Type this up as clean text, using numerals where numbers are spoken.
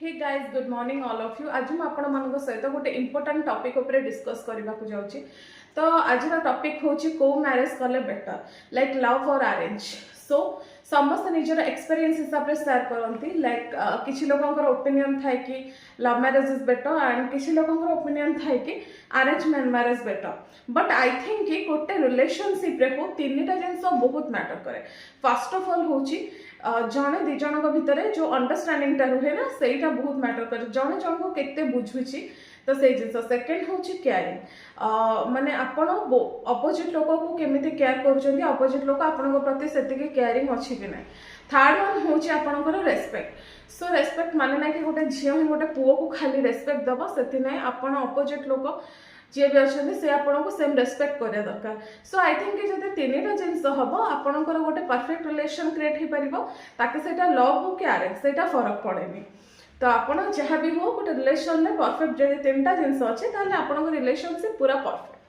Hey guys good morning all of you. आज मुझे आपण मान सहित गोटे इंपोर्टेंट टॉपिक ऊपर डिस्कस करने को जाऊँगी। तो आज टॉपिक होची को मैरिज कले बेटर लाइक लव और अरेंज। सो समस्त निजर एक्सपीरियंस हिसाब से शेयर करती लाइक किसी लोगों ओपिनियन थाए कि love marriage is better and किसी लोगों ओपिनियन थाए कि arrange marriage better. But I think कि गोटे रिलेशनशिप रे को तीन टा जिनस बहुत मैटर करे। फर्स्ट ऑफ ऑल होची जड़े दी जन भितर जो अंडरस्टैंडिंग रुहे ना सहीटा बहुत मैटर करे। जड़े जन को केते बुझुची तो से जिन सेकेंड हूँ केयरिंग माने आपण अपोजिट लोक को केमिति केयर कर अपोजिट लोक आपण प्रति से केयरिंग अच्छी कि ना। थर्ड वन हूँ आपणकर रेस्पेक्ट। सो रेस्पेक्ट माने ना कि गोटे झील ही गोटे पुओ को खाली रेस्पेक्ट दब से आपण अपोजिट लोक जी भी अच्छा से आपको सेम रेस्पेक्ट करा दरकार। सो आई थिंक कि जब तीन टा जिन हम आपणकर गोटे परफेक्ट रिलेशन क्रिएट हो पार ताकि सेटा लव हो कि अरेंज सेटा फरक पड़ेनि। तो आप जहाँ भी हो गोटे रिलेशन में परफेक्ट जब तीन टा जिन अच्छे आपंकर रिलेशनशिप पूरा परफेक्ट।